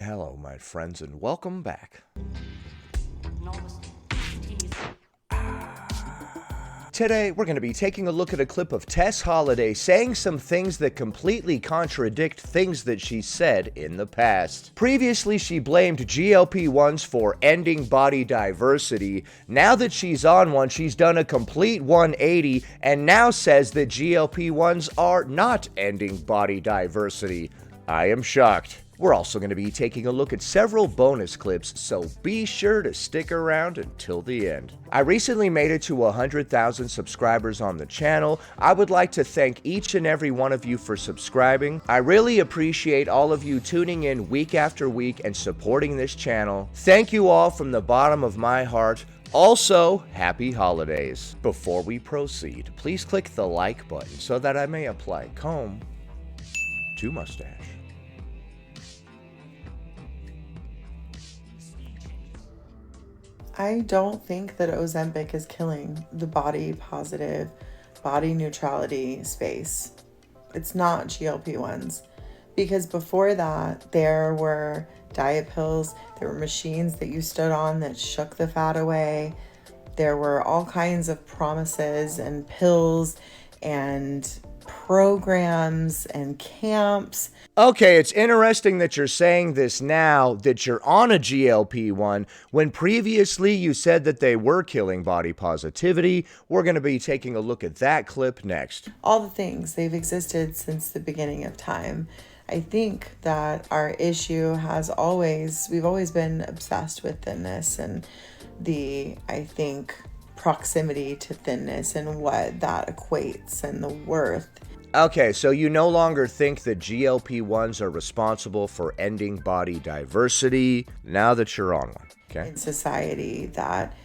Hello, my friends, and welcome back. Today, we're going to be taking a look at a clip of Tess Holiday saying some things that completely contradict things that she said in the past. Previously, she blamed GLP-1s for ending body diversity. Now that she's on one, she's done a complete 180 and now says that GLP-1s are not ending body diversity. I am shocked. We're also going to be taking a look at several bonus clips, so be sure to stick around until the end. I recently made it to 100,000 subscribers on the channel. I would like to thank each and every one of you for subscribing. I really appreciate all of you tuning in week after week and supporting this channel. Thank you all from the bottom of my heart. Also, happy holidays. Before we proceed, please click the like button so that I may apply comb to mustache. I don't think that Ozempic is killing the body positive, body neutrality space. It's not GLP-1s. Because before that, there were diet pills, there were machines that you stood on that shook the fat away. There were all kinds of promises and pills and programs and camps. Okay, it's interesting that you're saying this now that you're on a GLP-1 when previously you said that they were killing body positivity. We're going to be taking a look at that clip next. All the things, they've existed since the beginning of time. I think that our issue we've always been obsessed with thinness and I think, proximity to thinness and what that equates and the worth. Okay, so you no longer think that GLP-1s are responsible for ending body diversity now that you're on one, okay? In society that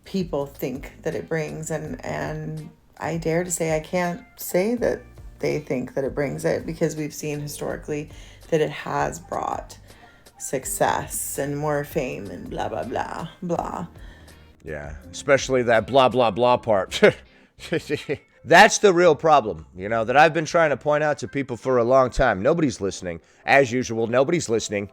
people think that it brings, and I dare to say I can't say that they think that it brings it, because we've seen historically that it has brought success and more fame and blah, blah, blah, blah. Yeah, especially that blah, blah, blah part. That's the real problem, that I've been trying to point out to people for a long time. Nobody's listening. As usual, nobody's listening.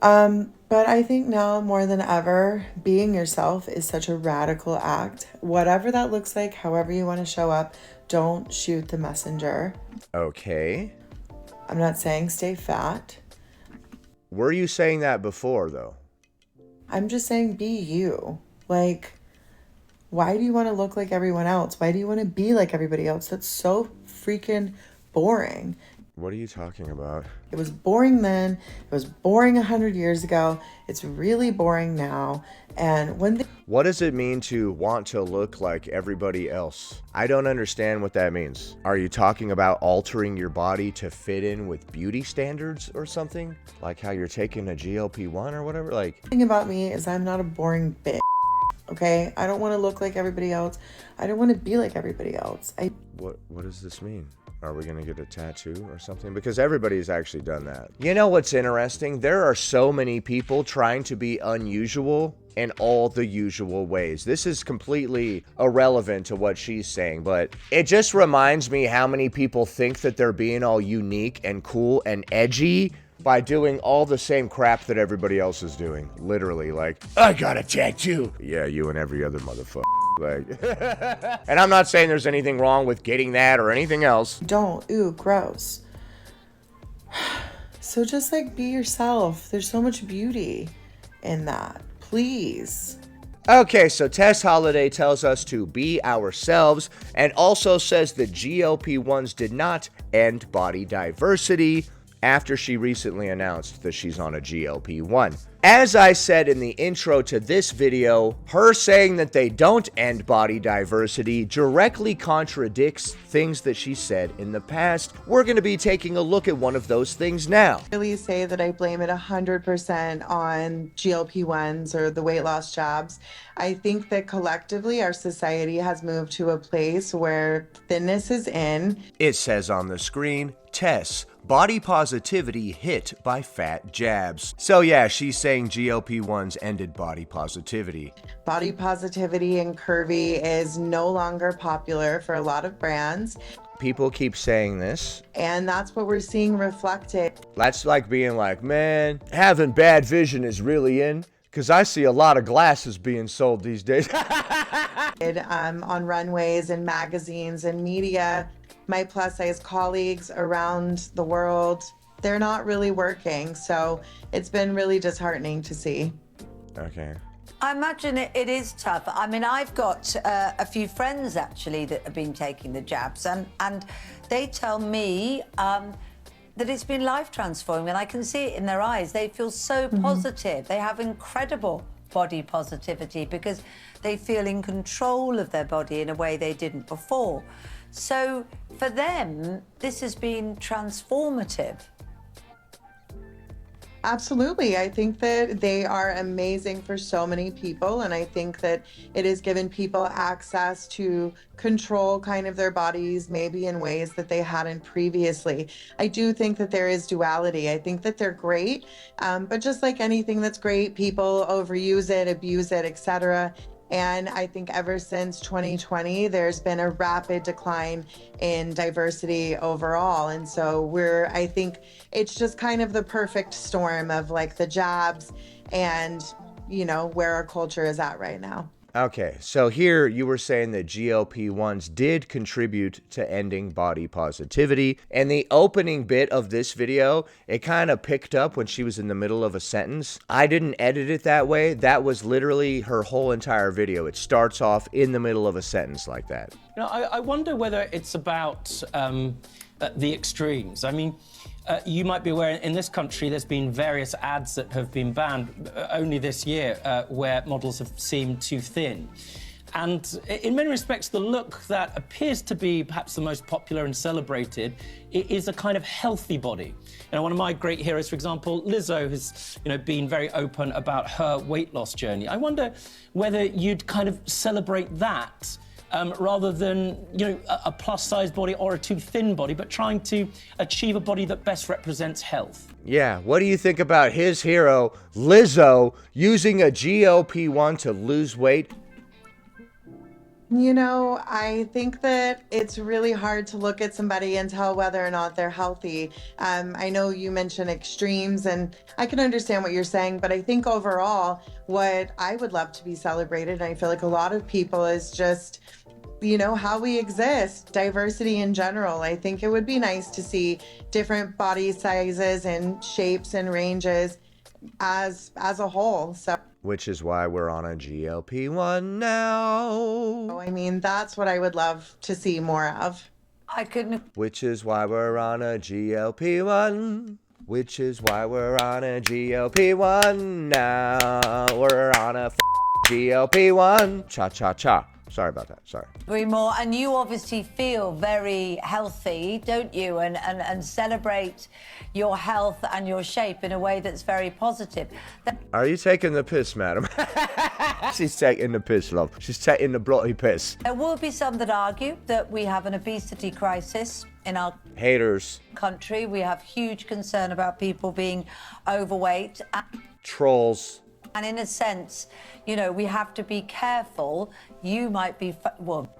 But I think now more than ever, being yourself is such a radical act. Whatever that looks like, however you want to show up, don't shoot the messenger. Okay. I'm not saying stay fat. Were you saying that before, though? I'm just saying be you. Like, why do you want to look like everyone else? Why do you want to be like everybody else? That's so freaking boring. What are you talking about? It was boring then. It was boring 100 years ago. It's really boring now. And what does it mean to want to look like everybody else? I don't understand what that means. Are you talking about altering your body to fit in with beauty standards or something? Like how you're taking a GLP-1 or whatever? The thing about me is I'm not a boring bitch. Okay? I don't want to look like everybody else. I don't want to be like everybody else. What does this mean? Are we going to get a tattoo or something? Because everybody's actually done that. You know what's interesting? There are so many people trying to be unusual in all the usual ways. This is completely irrelevant to what she's saying, but it just reminds me how many people think that they're being all unique and cool and edgy by doing all the same crap that everybody else is doing. Literally, like, I got a tattoo. Yeah, you and every other motherfucker. And I'm not saying there's anything wrong with getting that or anything else. Don't. Ooh, gross. So just be yourself. There's so much beauty in that. Please. Okay, so Tess Holiday tells us to be ourselves and also says that GLP-1s did not end body diversity after she recently announced that she's on a GLP-1. As I said in the intro to this video, her saying that they don't end body diversity directly contradicts things that she said in the past. We're going to be taking a look at one of those things now. I really say that I blame it 100% on GLP-1s or the weight loss jabs. I think that collectively our society has moved to a place where thinness is in. It says on the screen, Tess, body positivity hit by fat jabs. So yeah, she's saying GLP-1s ended body positivity. Body positivity and curvy is no longer popular for a lot of brands. People keep saying this. And that's what we're seeing reflected. That's like being like, man, having bad vision is really in, because I see a lot of glasses being sold these days. On runways and magazines and media, my plus size colleagues around the world, they're not really working. So it's been really disheartening to see. Okay. I imagine it is tough. I mean, I've got a few friends actually that have been taking the jabs, and they tell me that it's been life transforming, and I can see it in their eyes. They feel so positive. They have incredible body positivity because they feel in control of their body in a way they didn't before. So for them, this has been transformative. Absolutely. I think that they are amazing for so many people. And I think that it has given people access to control kind of their bodies, maybe in ways that they hadn't previously. I do think that there is duality. I think that they're great. But just like anything that's great, people overuse it, abuse it, etc. And I think ever since 2020, there's been a rapid decline in diversity overall. And so I think it's just kind of the perfect storm of like the jabs and, you know, where our culture is at right now. Okay, so here you were saying that GLP-1s did contribute to ending body positivity. And the opening bit of this video, it kind of picked up when she was in the middle of a sentence. I didn't edit it that way. That was literally her whole entire video. It starts off in the middle of a sentence like that. You know, I wonder whether it's about the extremes. I mean, you might be aware in this country there's been various ads that have been banned only this year where models have seemed too thin. And in many respects, the look that appears to be perhaps the most popular and celebrated is a kind of healthy body. You know, one of my great heroes, for example, Lizzo, has been very open about her weight loss journey. I wonder whether you'd kind of celebrate that rather than, a plus-size body or a too thin body, but trying to achieve a body that best represents health. Yeah, what do you think about his hero, Lizzo, using a GLP-1 to lose weight? You know, I think that it's really hard to look at somebody and tell whether or not they're healthy. I know you mentioned extremes, and I can understand what you're saying, but I think overall, what I would love to be celebrated, and I feel like a lot of people, is just, how we exist, diversity in general. I think it would be nice to see different body sizes and shapes and ranges as a whole. So. Which is why we're on a GLP-1 now. I mean, that's what I would love to see more of. I couldn't. Which is why we're on a GLP-1. Which is why we're on a GLP-1 now. We're on a GLP-1. Cha-cha-cha. Sorry about that. Sorry. Agree more. And you obviously feel very healthy, don't you? And celebrate your health and your shape in a way that's very positive. Are you taking the piss, madam? She's taking the piss, love. She's taking the bloody piss. There will be some that argue that we have an obesity crisis in our haters country. We have huge concern about people being overweight. Trolls. And in a sense, we have to be careful. You might be,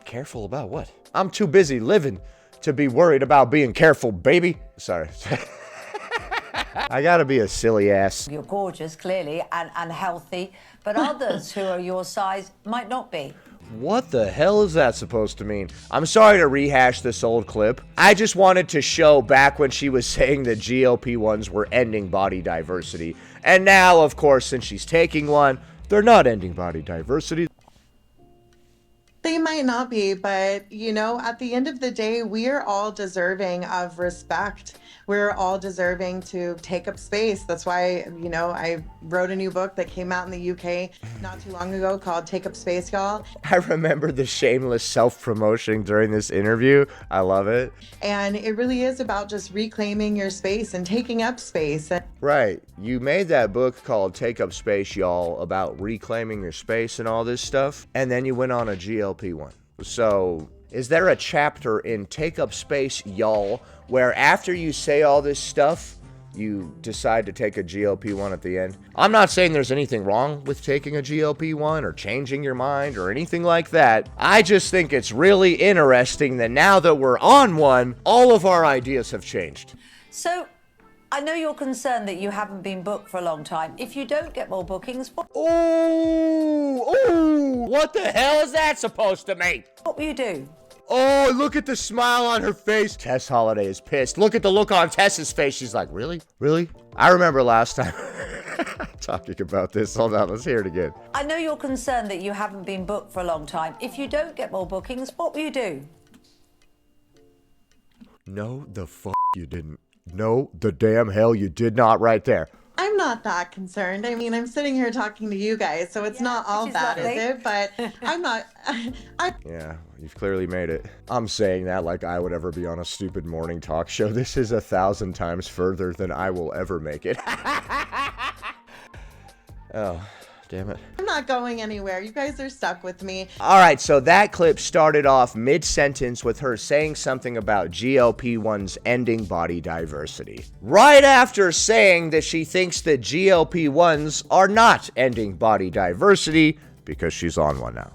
Careful about what? I'm too busy living to be worried about being careful, baby. Sorry. I gotta be a silly ass. You're gorgeous, clearly, and healthy, but others who are your size might not be. What the hell is that supposed to mean? I'm sorry to rehash this old clip. I just wanted to show back when she was saying that GLP-1s were ending body diversity. And now, of course, since she's taking one, they're not ending body diversity. They might not be, but, at the end of the day, we are all deserving of respect. We're all deserving to take up space. That's why, I wrote a new book that came out in the UK not too long ago called Take Up Space, Y'all. I remember the shameless self-promotion during this interview. I love it. And it really is about just reclaiming your space and taking up space. Right. You made that book called Take Up Space, Y'all, about reclaiming your space and all this stuff. And then you went on a GLP-1. So is there a chapter in Take Up Space, Y'all, where after you say all this stuff, you decide to take a GLP-1 at the end. I'm not saying there's anything wrong with taking a GLP-1 or changing your mind or anything like that. I just think it's really interesting that now that we're on one, all of our ideas have changed. So, I know you're concerned that you haven't been booked for a long time. If you don't get more bookings, what the hell is that supposed to mean? will you do? Oh, look at the smile on her face. Tess Holiday is pissed. Look at the look on Tess's face. She's like, really? Really? I remember last time talking about this. Hold on, let's hear it again. I know you're concerned that you haven't been booked for a long time. If you don't get more bookings, what will you do? No, the fuck you didn't. No, the damn hell you did not right there. I'm not that concerned. I mean, I'm sitting here talking to you guys, so it's not all bad, lovely. is it? But I'm not. Yeah, you've clearly made it. I'm saying that like I would ever be on a stupid morning talk show. This is 1,000 times further than I will ever make it. Oh, damn it. I'm not going anywhere. You guys are stuck with me. All right, so that clip started off mid-sentence with her saying something about GLP-1s ending body diversity. Right after saying that she thinks that GLP-1s are not ending body diversity because she's on one now.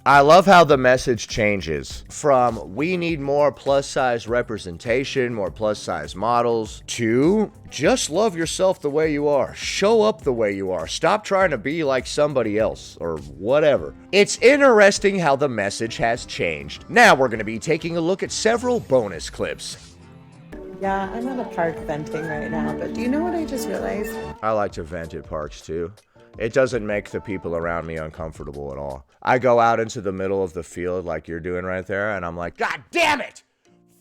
I love how the message changes from we need more plus-size representation, more plus-size models, to just love yourself the way you are. Show up the way you are. Stop trying to be like somebody else or whatever. It's interesting how the message has changed. Now we're going to be taking a look at several bonus clips. Yeah, I'm at a park venting right now, but do you know what I just realized? I like to vent at parks too. It doesn't make the people around me uncomfortable at all. I go out into the middle of the field like you're doing right there, and I'm like, God damn it!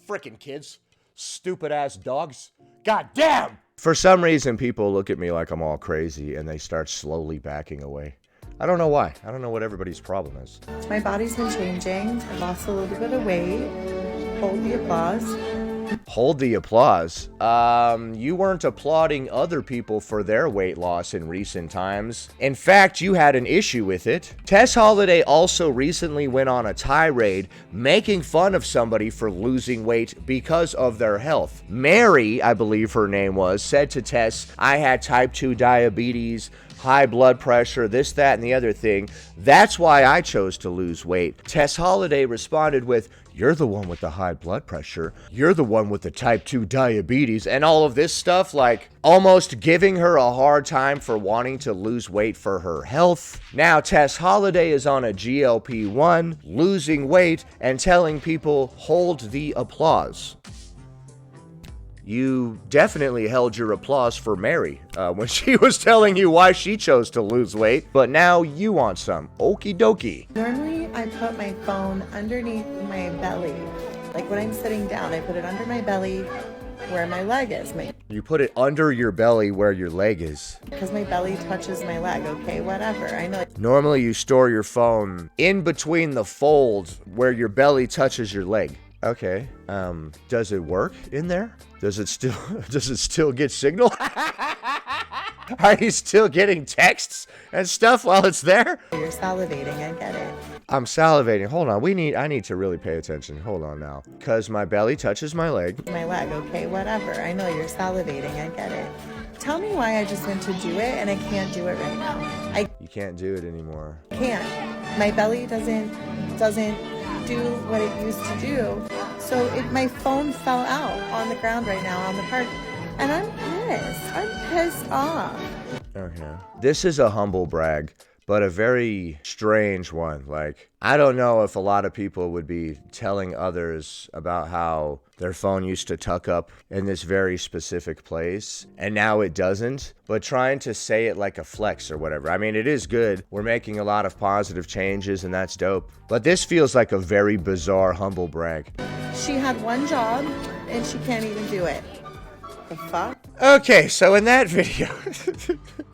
Frickin' kids. Stupid ass dogs. God damn! For some reason, people look at me like I'm all crazy, and they start slowly backing away. I don't know why. I don't know what everybody's problem is. My body's been changing. I lost a little bit of weight. Hold the applause. Hold the applause. You weren't applauding other people for their weight loss in recent times. In fact, you had an issue with it. Tess Holiday also recently went on a tirade making fun of somebody for losing weight because of their health. Mary, I believe her name was, said to Tess, I had type 2 diabetes, high blood pressure, this, that, and the other thing. That's why I chose to lose weight. Tess Holiday responded with, you're the one with the high blood pressure. You're the one with the type 2 diabetes and all of this stuff, like almost giving her a hard time for wanting to lose weight for her health. Now Tess Holiday is on a GLP-1, losing weight, and telling people, hold the applause. You definitely held your applause for Mary when she was telling you why she chose to lose weight, but now you want some. Okie dokie. Normally, I put my phone underneath my belly. Like when I'm sitting down, I put it under my belly where my leg is. You put it under your belly where your leg is. Because my belly touches my leg, okay? Whatever. I know. Normally, you store your phone in between the fold where your belly touches your leg. Okay. Does it work in there? Does it still get signal? Are you still getting texts and stuff while it's there? You're salivating, I get it. I'm salivating. Hold on. I need to really pay attention. Hold on now. Cause my belly touches my leg. My leg, okay, whatever. I know you're salivating, I get it. Tell me why I just went to do it and I can't do it right now. You can't do it anymore. Can't. My belly doesn't do what it used to do. So my phone fell out on the ground right now on the park. And I'm pissed. I'm pissed off. Okay. This is a humble brag, but a very strange one. Like, I don't know if a lot of people would be telling others about how their phone used to tuck up in this very specific place, and now it doesn't, but trying to say it like a flex or whatever. I mean, it is good. We're making a lot of positive changes, and that's dope. But this feels like a very bizarre humble brag. She had one job, and she can't even do it. The fuck? Okay, so in that video,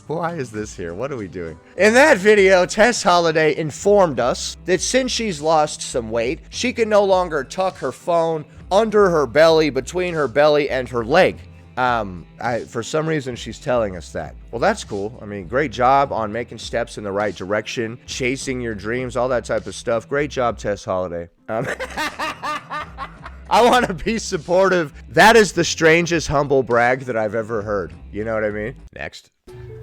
why is this here? What are we doing? In that video, Tess Holiday informed us that since she's lost some weight, she can no longer tuck her phone under her belly, between her belly and her leg. For some reason, she's telling us that. Well, that's cool. I mean, great job on making steps in the right direction, chasing your dreams, all that type of stuff. Great job, Tess Holiday. I want to be supportive. That is the strangest humble brag that I've ever heard. You know what I mean? Next.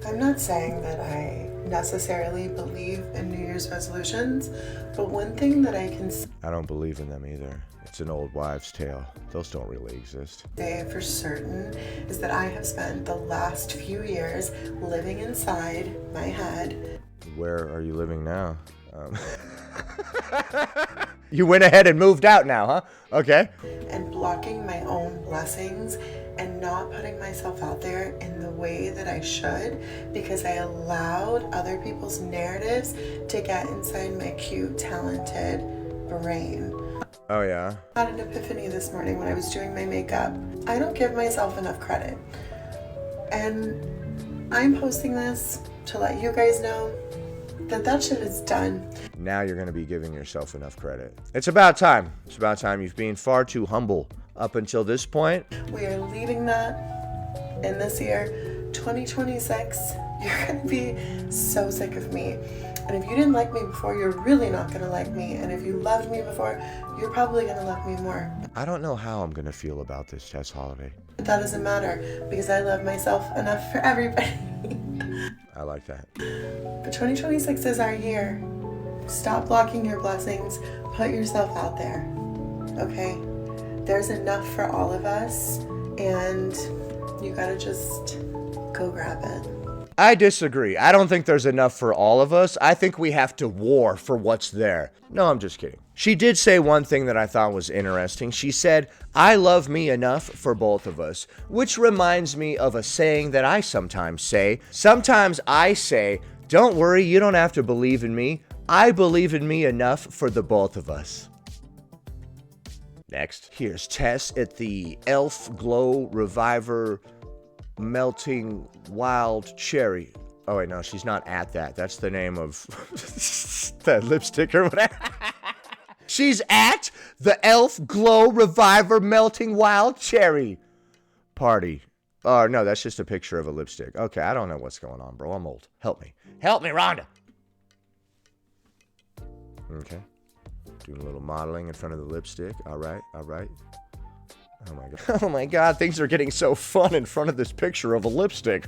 I'm not saying that I necessarily believe in New Year's resolutions, but one thing that I can I don't believe in them either. It's an old wives' tale. Those don't really exist. say for certain is that I have spent the last few years living inside my head. Where are you living now? You went ahead and moved out now, huh? Okay. And blocking my own blessings and not putting myself out there in the way that I should because I allowed other people's narratives to get inside my cute, talented brain. Oh, yeah? I had an epiphany this morning when I was doing my makeup. I don't give myself enough credit. And I'm posting this to let you guys know that shit is done. Now you're going to be giving yourself enough credit. It's about time. It's about time. You've been far too humble up until this point. We are leaving that in this year, 2026. You're going to be so sick of me. And if you didn't like me before, you're really not going to like me. And if you loved me before, you're probably going to love me more. I don't know how I'm going to feel about this, Tess Holiday. But that doesn't matter because I love myself enough for everybody. I like that. But 2026 is our year. Stop blocking your blessings. Put yourself out there. Okay? There's enough for all of us. And you gotta just go grab it. I disagree. I don't think there's enough for all of us. I think we have to war for what's there. No, I'm just kidding. She did say one thing that I thought was interesting. She said, I love me enough for both of us, which reminds me of a saying that I sometimes say. Sometimes I say, don't worry, you don't have to believe in me. I believe in me enough for the both of us. Next, here's Tess at the Elf Glow Reviver Melting Wild Cherry. Oh, wait, no, she's not at that. That's the name of that lipstick or whatever. She's at the Elf Glow Reviver Melting Wild Cherry party. Oh, no, that's just a picture of a lipstick. Okay, I don't know what's going on, bro. I'm old. Help me. Help me, Rhonda. Okay. Doing a little modeling in front of the lipstick. All right, all right. Oh my god. Oh my god, things are getting so fun in front of this picture of a lipstick.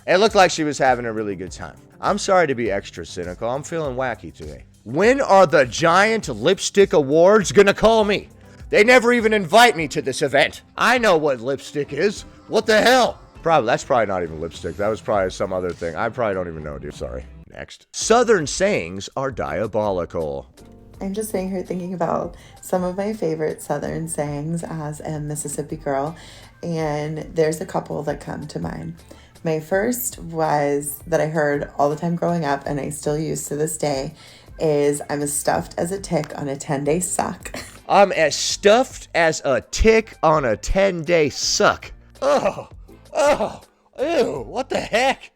It looked like she was having a really good time. I'm sorry to be extra cynical. I'm feeling wacky today. When are the Giant Lipstick Awards gonna call me? They never even invite me to this event. I know what lipstick is. What the hell? That's probably not even lipstick. That was probably some other thing. I probably don't even know, dude. Sorry. Next. Southern sayings are diabolical. I'm just sitting here thinking about some of my favorite Southern sayings as a Mississippi girl, and there's a couple that come to mind. My first was that I heard all the time growing up, and I still use to this day, is I'm as stuffed as a tick on a 10-day suck. I'm as stuffed as a tick on a 10-day suck. Oh, ew, what the heck?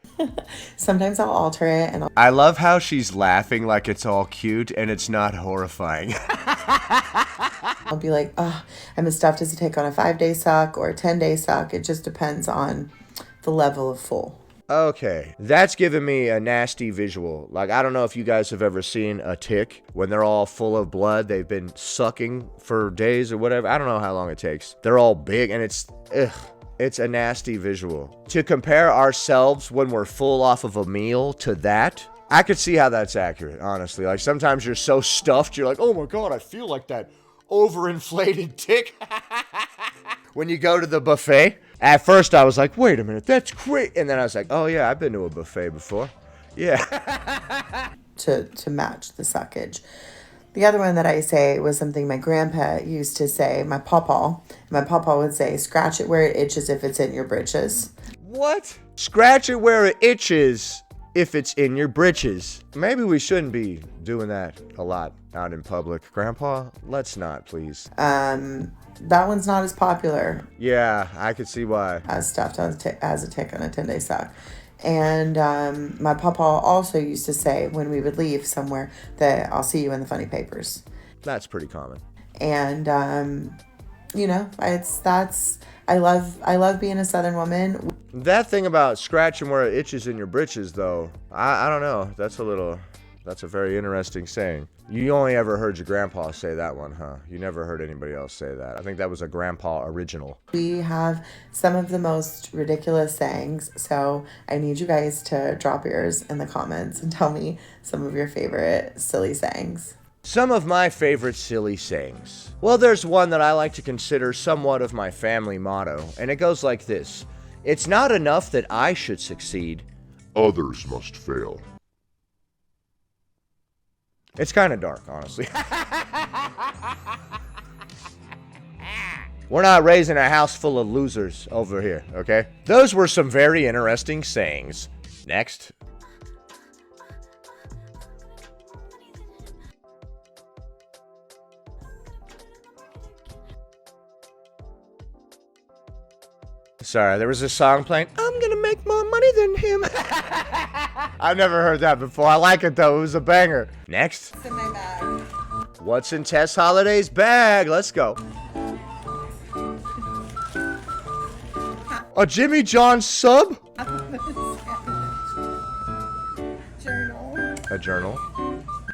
Sometimes I'll alter it and I love how she's laughing like it's all cute and it's not horrifying. I'll be like, oh, I'm as stuffed as a tick on a 5-day suck or a 10-day suck. It just depends on the level of full. Okay, that's giving me a nasty visual. Like, I don't know if you guys have ever seen a tick when they're all full of blood. They've been sucking for days or whatever. I don't know how long it takes. They're all big and it's a nasty visual. To compare ourselves when we're full off of a meal to that, I could see how that's accurate, honestly. Like, sometimes you're so stuffed, you're like, oh my god, I feel like that overinflated tick. When you go to the buffet, at first I was like, wait a minute, that's great. And then I was like, oh yeah, I've been to a buffet before. Yeah. to match the suckage. The other one that I say was something my grandpa used to say, my pawpaw. My pawpaw would say, scratch it where it itches if it's in your britches. What? Scratch it where it itches if it's in your britches. Maybe we shouldn't be doing that a lot out in public. Grandpa, let's not, please. That one's not as popular. Yeah, I could see why. As stuffed as a tick on a 10-day suck. And my papa also used to say when we would leave somewhere that I'll see you in the funny papers. That's pretty common. And I love being a Southern woman. That thing about scratching where it itches in your britches, though, I don't know. That's a little That's a very interesting saying. You only ever heard your grandpa say that one, huh? You never heard anybody else say that. I think that was a grandpa original. We have some of the most ridiculous sayings, so I need you guys to drop yours in the comments and tell me some of your favorite silly sayings. Some of my favorite silly sayings. Well, there's one that I like to consider somewhat of my family motto, and it goes like this. It's not enough that I should succeed. Others must fail. It's kind of dark, honestly. We're not raising a house full of losers over here, okay? Those were some very interesting sayings. Next. Sorry, there was a song playing, I'm gonna make more money than him. I've never heard that before. I like it though, it was a banger. Next. What's in my bag? What's in Tess Holiday's bag? Let's go. A Jimmy John sub? Journal. A journal?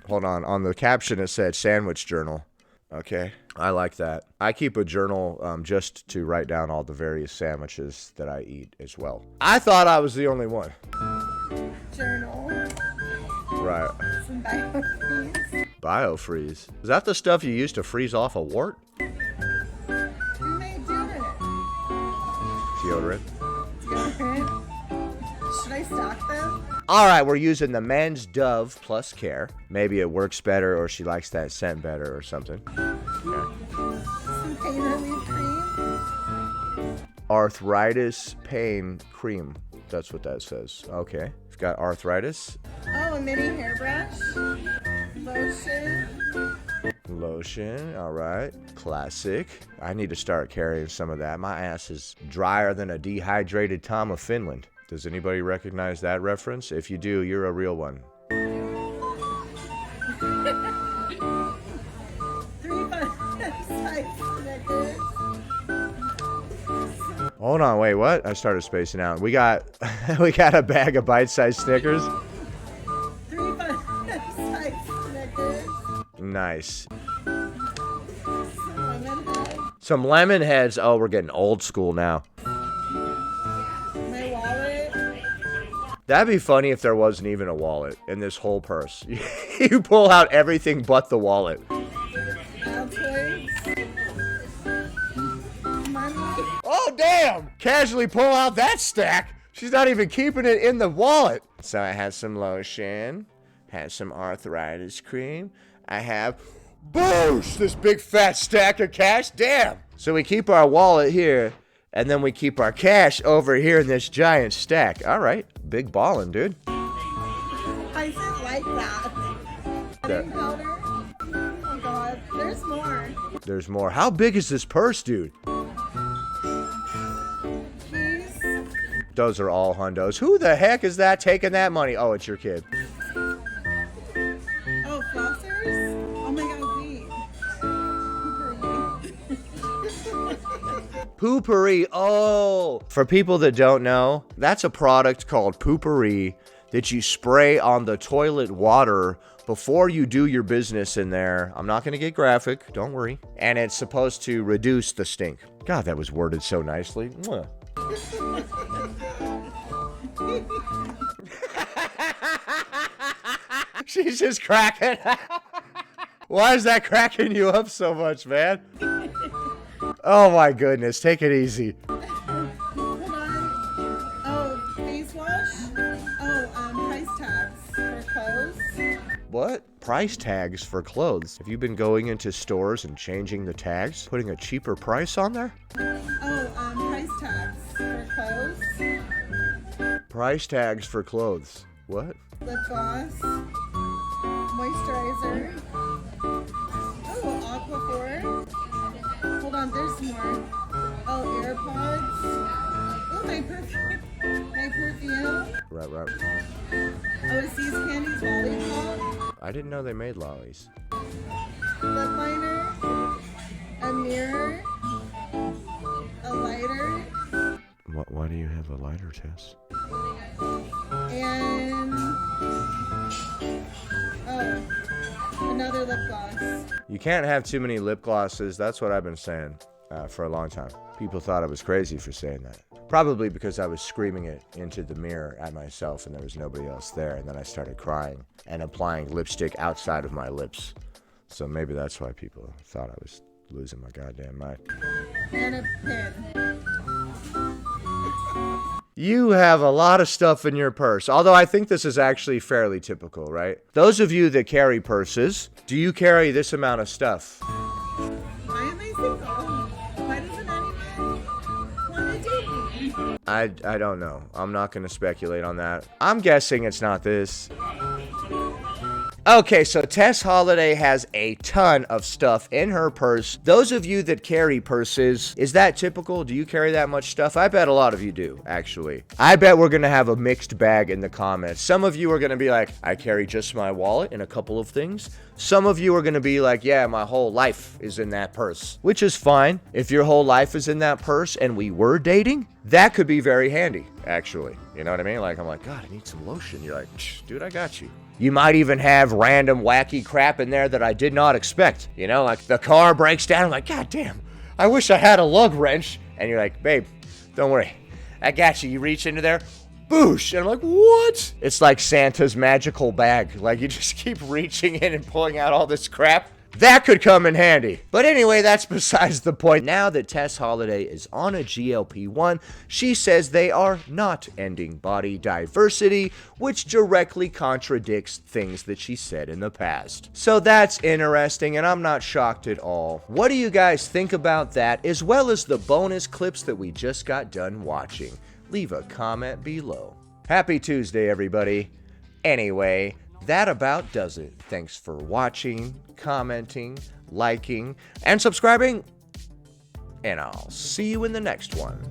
Hold on the caption it said sandwich journal. Okay, I like that. I keep a journal just to write down all the various sandwiches that I eat as well. I thought I was the only one. Journal. Right. Some biofreeze. Biofreeze. Is that the stuff you use to freeze off a wart? We made deodorant. Deodorant. Deodorant. Should I stock them? All right, we're using the Men's Dove Plus Care. Maybe it works better or she likes that scent better or something. Okay. Some pain relief cream. Arthritis pain cream. That's what that says. Okay. You've got arthritis. Oh, a mini hairbrush. Lotion. Lotion. All right. Classic. I need to start carrying some of that. My ass is drier than a dehydrated Tom of Finland. Does anybody recognize that reference? If you do, you're a real one. 3 bite-sized Snickers. Hold on, wait, what? I started spacing out. We got a bag of bite-sized Snickers. 3 bite-sized Snickers. Nice. Some lemon head. Some lemon heads. Oh, we're getting old school now. My wallet. That'd be funny if there wasn't even a wallet in this whole purse. You pull out everything but the wallet. Altoids. Money. Oh, damn! Casually pull out that stack. She's not even keeping it in the wallet. So I have some lotion, have some arthritis cream. I have, boosh, this big fat stack of cash. Damn! So we keep our wallet here, and then we keep our cash over here in this giant stack. All right, big ballin', dude. I didn't like that. Setting powder. Oh god, there's more. There's more. How big is this purse, dude? Keys. Those are all hundos. Who the heck is that taking that money? Oh, it's your kid. Oh, flossers. Oh my god, weed. Poopery. Oh, for people that don't know, that's a product called Poopery that you spray on the toilet water before you do your business in there. I'm not going to get graphic, don't worry. And it's supposed to reduce the stink. God, that was worded so nicely. Mwah. She's just cracking. Why is that cracking you up so much, man? Oh my goodness, take it easy. Hold on. Oh, face wash. Oh, price tags for clothes. What? Price tags for clothes? Have you been going into stores and changing the tags? Putting a cheaper price on there? Oh, price tags for clothes. Price tags for clothes. What? Lip gloss. Moisturizer. Oh, Aquaphor. Hold on, there's more. Oh, AirPods. Oh, my perfume. My perfume. Right. Oh, it's these candies lollipop. I didn't know they made lollies. Lip liner. A mirror. A lighter. Why do you have a lighter, Tess? And lip gloss. You can't have too many lip glosses. That's what I've been saying for a long time. People thought I was crazy for saying that. Probably because I was screaming it into the mirror at myself and there was nobody else there. And then I started crying and applying lipstick outside of my lips. So maybe that's why people thought I was losing my goddamn mind. And a pin. You have a lot of stuff in your purse, although I think this is actually fairly typical, right? Those of you that carry purses, do you carry this amount of stuff? Why am I single? Why doesn't anyone want to date me? I don't know. I'm not going to speculate on that. I'm guessing it's not this. Okay, so Tess Holiday has a ton of stuff in her purse. Those of you that carry purses, is that typical? Do you carry that much stuff? I bet a lot of you do, actually. I bet we're gonna have a mixed bag in the comments. Some of you are gonna be like, I carry just my wallet and a couple of things. Some of you are gonna be like, yeah, my whole life is in that purse, which is fine. If your whole life is in that purse and we were dating, that could be very handy, actually. You know what I mean? Like, I'm like, God, I need some lotion. You're like, dude, I got you. You might even have random wacky crap in there that I did not expect. You know, like the car breaks down. I'm like, God damn, I wish I had a lug wrench. And you're like, babe, don't worry. I got you. You reach into there, boosh. And I'm like, what? It's like Santa's magical bag. Like you just keep reaching in and pulling out all this crap. That could come in handy. But anyway, that's besides the point. Now that Tess Holiday is on a GLP-1, she says they are not ending body diversity, which directly contradicts things that she said in the past. So that's interesting, and I'm not shocked at all. What do you guys think about that, as well as the bonus clips that we just got done watching? Leave a comment below. Happy Tuesday, everybody. Anyway, that about does it. Thanks for watching, commenting, liking, and subscribing. And I'll see you in the next one.